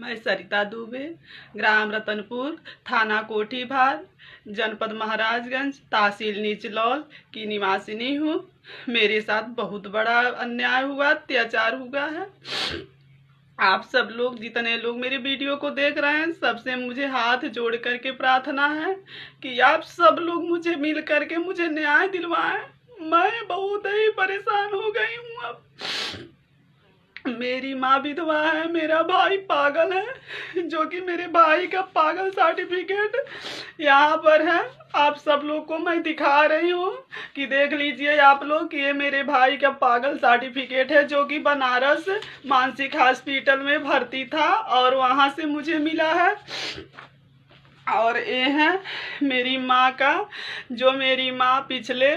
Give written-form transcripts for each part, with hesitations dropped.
मैं सरिता दुबे, ग्राम रतनपुर, थाना कोठीभार, जनपद महाराजगंज, तहसील निचलौल की निवासिनी हूँ। मेरे साथ बहुत बड़ा अन्याय हुआ, अत्याचार हुआ है। आप सब लोग, जितने लोग मेरे वीडियो को देख रहे हैं, सबसे मुझे हाथ जोड़ करके प्रार्थना है कि आप सब लोग मुझे मिल करके मुझे न्याय दिलवाएं। मैं बहुत ही परेशान हो गई हूँ। अब मेरी माँ विधवा है, मेरा भाई पागल है, जो कि मेरे भाई का पागल सर्टिफिकेट यहाँ पर है। आप सब लोग को मैं दिखा रही हूँ कि देख लीजिए आप लोग कि ये मेरे भाई का पागल सर्टिफिकेट है, जो कि बनारस मानसिक हॉस्पिटल में भर्ती था और वहाँ से मुझे मिला है। और ये है मेरी माँ का, जो मेरी माँ पिछले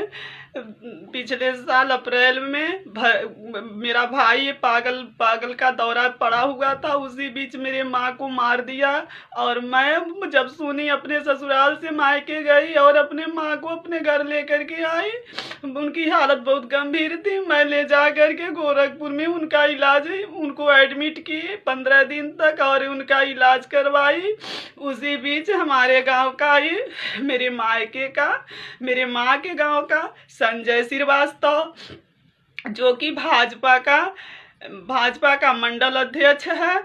साल अप्रैल में मेरा भाई पागल का दौरा पड़ा हुआ था, उसी बीच मेरे माँ को मार दिया। और मैं जब सुनी, अपने ससुराल से मायके गई और अपने माँ को अपने घर लेकर के आई। उनकी हालत बहुत गंभीर थी। मैं ले जा करके गोरखपुर में उनका इलाज, उनको एडमिट किए 15 दिन तक और उनका इलाज करवाई। उसी बीच हमारे गांव का ही, मेरे माँ के गांव का संजय श्रीवास्तव, जो कि भाजपा का मंडल अध्यक्ष है,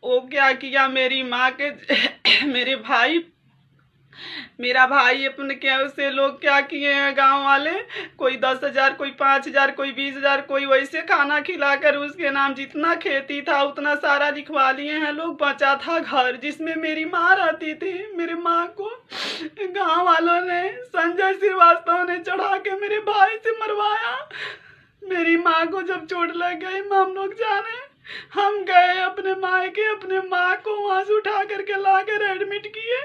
वो क्या किया, मेरी माँ के मेरा भाई अपने क्या से लोग क्या किए हैं, गांव वाले, कोई 10,000, कोई 5,000, कोई 20,000, कोई वैसे खाना खिलाकर उसके नाम जितना खेती था उतना सारा लिखवा लिए हैं लोग। बचा था घर जिसमें मेरी माँ रहती थी। मेरी माँ को गांव वालों ने, संजय श्रीवास्तव ने चढ़ा के मेरे भाई से मरवाया। मेरी माँ को जब चोट लग गई, हम लोग जाने, हम गए अपने मायके, अपने माँ को वहाँ से उठा करके लाकर एडमिट किए।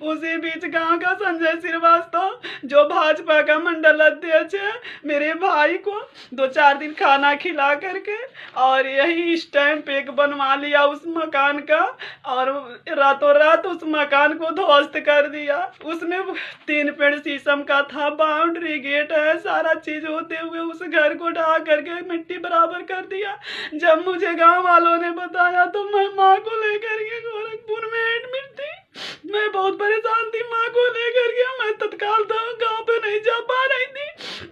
उसी बीच गांव का संजय श्रीवास्तव, जो भाजपा का मंडल अध्यक्ष है, मेरे भाई को 2-4 दिन खाना खिला करके और यही स्टैंप एक बनवा लिया उस मकान का, और रातों रात उस मकान को ध्वस्त कर दिया। उसमें 3 पेड़ शीशम का था, बाउंड्री गेट है, सारा चीज होते हुए उस घर को ढा करके मिट्टी बराबर कर दिया। जब मुझे गांव वालों ने बताया तो मैं माँ को लेकर के गोरखपुर में एडमिट थी। मैं बहुत परेशान थी माँ को लेकर के। मैं तत्काल गांव पे नहीं जा पा रही थी।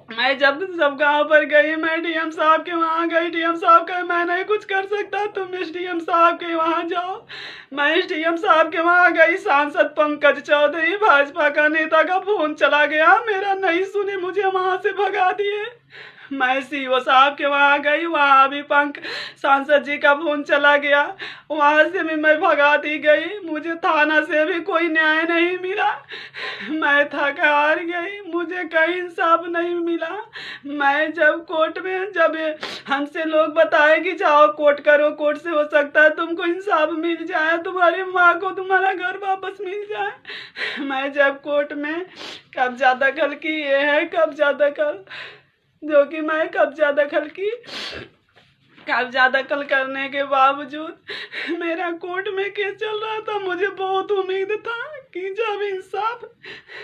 मैं जब सब गांव पर गई, मैं डीएम साहब के वहाँ गई। डीएम साहब कहे मैं नहीं कुछ कर सकता, तुम इस डीएम साहब के वहाँ जाओ। मैं इस डीएम साहब के वहाँ गई। सांसद पंकज चौधरी, भाजपा का नेता का फोन चला गया, मेरा नहीं सुने, मुझे वहाँ से भगा दिए। मैं सीओ साहब के वहाँ गई, वहाँ भी सांसद जी का फोन चला गया, वहाँ से भी मैं भगा दी गई। मुझे थाना से भी कोई न्याय नहीं मिला। मैं थक हार गई, मुझे कहीं इंसाफ नहीं मिला। मैं जब कोर्ट में, जब हमसे लोग बताए कि जाओ कोर्ट करो, कोर्ट से हो सकता है तुमको इंसाफ मिल जाए, तुम्हारी माँ को तुम्हारा घर वापस मिल जाए। मैं जब कोर्ट में कब्जा दखल की, ये है कब्जा दखल, जो कि मैं कब्जा दखल करने के बावजूद मेरा कोर्ट में केस चल रहा था। मुझे बहुत उम्मीद था कि जब इंसाफ,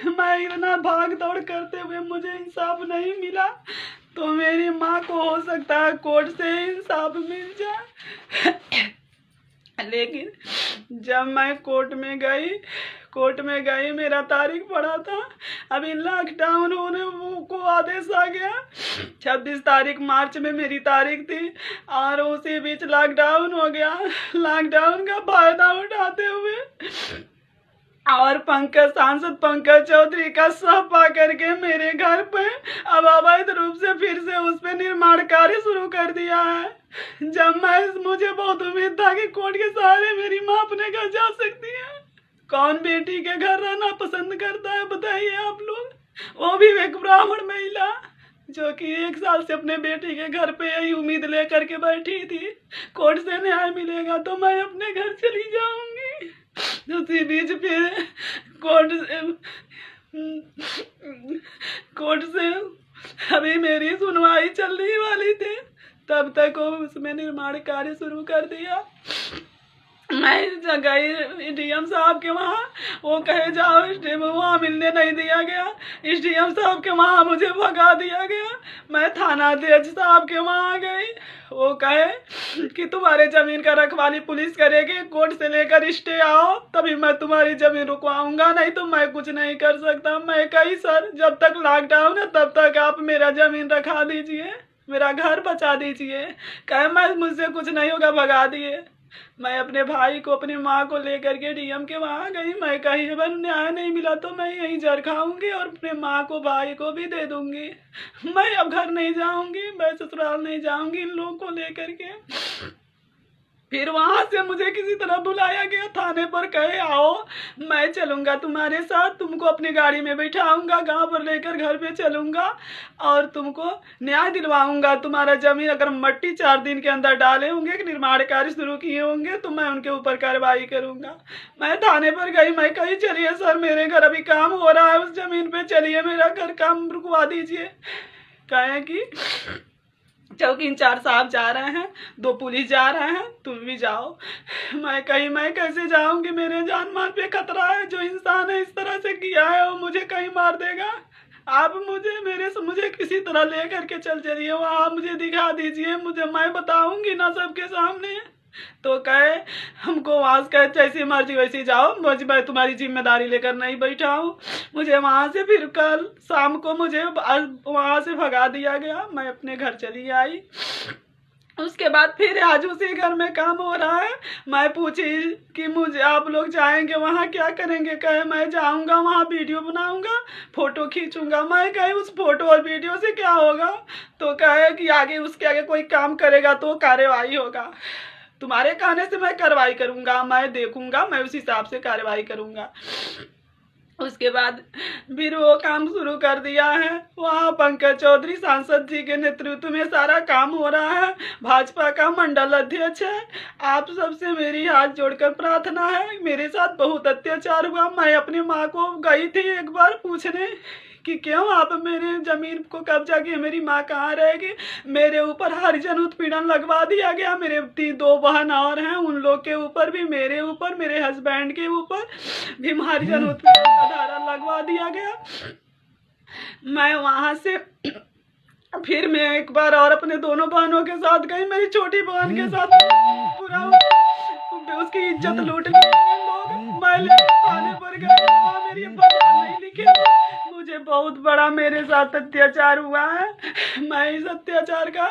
मैं इतना भाग दौड़ करते हुए मुझे इंसाफ नहीं मिला, तो मेरी माँ को हो सकता है कोर्ट से इंसाफ मिल जाए। लेकिन जब मैं कोर्ट में गई, मेरा तारीख पड़ा था, अभी लॉकडाउन होने को आदेश आ गया। 26 तारीख मार्च में मेरी तारीख थी और उसी बीच लॉकडाउन हो गया। लॉकडाउन का फायदा उठाते हुए और सांसद पंकज चौधरी का सह पा करके मेरे घर पे अब अवैध रूप से फिर से उस पे निर्माण कार्य शुरू कर दिया है। जब मुझे बहुत उम्मीद था कि कोर्ट के सहारे मेरी माँ अपने घर जा सकती है। कौन बेटी के घर रहना पसंद करता है बताइए आप लोग, वो भी एक ब्राह्मण महिला, जो कि 1 साल से अपने बेटी के घर पे यही उम्मीद लेकर के बैठी थी, कोर्ट से न्याय मिलेगा तो मैं अपने घर चली जाऊंगी। उसी बीच फिर कोर्ट से अभी मेरी सुनवाई चलने वाली थी, तब तक वो उसमें निर्माण कार्य शुरू कर दिया। मैं गई डीएम साहब के वहाँ, वो कहे जाओ वहाँ मिलने नहीं दिया गया। डीएम साहब के वहाँ मुझे भगा दिया गया। मैं थाना अध्यक्ष साहब के वहाँ गई, वो कहे कि तुम्हारे ज़मीन का रखवाली पुलिस करेगी, कोर्ट से लेकर स्टे आओ तभी मैं तुम्हारी ज़मीन रुकवाऊंगा, नहीं तो मैं कुछ नहीं कर सकता। मैं कही सर जब तक लॉकडाउन है तब तक आप मेरा ज़मीन रखा दीजिए, मेरा घर बचा दीजिए। कहे मैं मुझसे कुछ नहीं होगा, भगा दिए। मैं अपने भाई को अपनी माँ को लेकर के डीएम के वहाँ गई। मैं कही अगर न्याय नहीं मिला तो मैं यहीं जर खाऊंगी और अपने माँ को भाई को भी दे दूंगी। मैं अब घर नहीं जाऊंगी, मैं ससुराल नहीं जाऊंगी इन लोगों को लेकर के। फिर वहाँ से मुझे किसी तरह बुलाया गया थाने पर, कहे आओ मैं चलूँगा तुम्हारे साथ, तुमको अपनी गाड़ी में बैठाऊंगा, गांव पर लेकर घर पे चलूँगा और तुमको न्याय दिलवाऊंगा। तुम्हारा ज़मीन अगर मट्टी 4 दिन के अंदर डाले होंगे, निर्माण कार्य शुरू किए होंगे तो मैं उनके ऊपर कार्रवाई करूँगा। मैं थाने पर गई, मैं कही चलिए सर मेरे घर अभी काम हो रहा है उस ज़मीन पर, चलिए मेरा घर काम रुकवा दीजिए। कहें कि चौकी इंचार्ज साहब जा रहे हैं, 2 पुलिस जा रहे हैं, तुम भी जाओ। मैं कहीं मैं कैसे जाऊंगी, मेरे जान माल पे खतरा है। जो इंसान है इस तरह से किया है वो मुझे कहीं मार देगा। आप मुझे किसी तरह ले करके चलिए वहाँ, मुझे दिखा दीजिए, मुझे मैं बताऊंगी ना सबके सामने। तो कहे हमको वहाँ से कहे जैसी मर्जी वैसी जाओ, मैं तुम्हारी जिम्मेदारी लेकर नहीं बैठा हूँ। मुझे वहाँ से फिर कल शाम को मुझे वहाँ से भगा दिया गया। मैं अपने घर चली आई। उसके बाद फिर आज उसी घर में काम हो रहा है। मैं पूछी कि मुझे आप लोग जाएंगे वहाँ क्या करेंगे, कहे मैं जाऊँगा वहाँ वीडियो बनाऊँगा, फ़ोटो खींचूँगा। मैं कहे उस फोटो और वीडियो से क्या होगा, तो कहे कि आगे उसके आगे कोई काम करेगा तो कार्रवाई होगा। तुम्हारे कहने से मैं कार्रवाई करूँगा, मैं देखूँगा, मैं उस हिसाब से कार्रवाई करूँगा। उसके बाद फिर वो काम शुरू कर दिया है। वहाँ पंकज चौधरी सांसद जी के नेतृत्व में सारा काम हो रहा है। भाजपा का मंडल अध्यक्ष है। आप सबसे मेरी हाथ जोड़कर प्रार्थना है, मेरे साथ बहुत अत्याचार हुआ। मैं अपनी माँ को गई थी एक बार पूछने कि क्यों आप मेरे जमीन को कब्जा किए, मेरी माँ कहाँ रहेगी। मेरे ऊपर हरिजन उत्पीड़न लगवा दिया गया। मेरे 2 बहन और हैं, उन लोग के ऊपर भी, मेरे ऊपर, मेरे हस्बैंड के ऊपर भी हरिजन उत्पीड़न का धारा लगवा दिया गया। मैं वहाँ से फिर मैं एक बार और अपने दोनों बहनों के साथ गई, मेरी छोटी बहन के साथ पूरा उसकी इज्जत लूट ली लोग। मैं थाने पर गई, वहाँ मेरी बयान नहीं लिखे। मुझे बहुत बड़ा मेरे साथ अत्याचार हुआ है। मैं इस अत्याचार का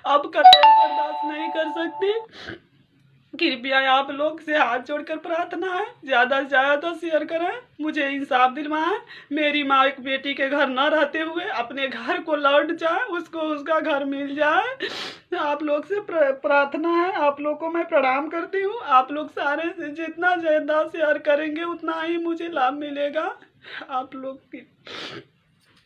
अब कतई बर्दाश्त नहीं कर सकती। कृपया आप लोग से हाथ जोड़कर प्रार्थना है, ज़्यादा से ज़्यादा शेयर करें, मुझे इंसाफ दिलवाएं। मेरी माँ एक बेटी के घर न रहते हुए अपने घर को लौट जाए, उसको उसका घर मिल जाए। आप लोग से प्रार्थना है, आप लोग को मैं प्रणाम करती हूँ। आप लोग सारे जितना ज़्यादा शेयर करेंगे उतना ही मुझे लाभ मिलेगा। आप लोग की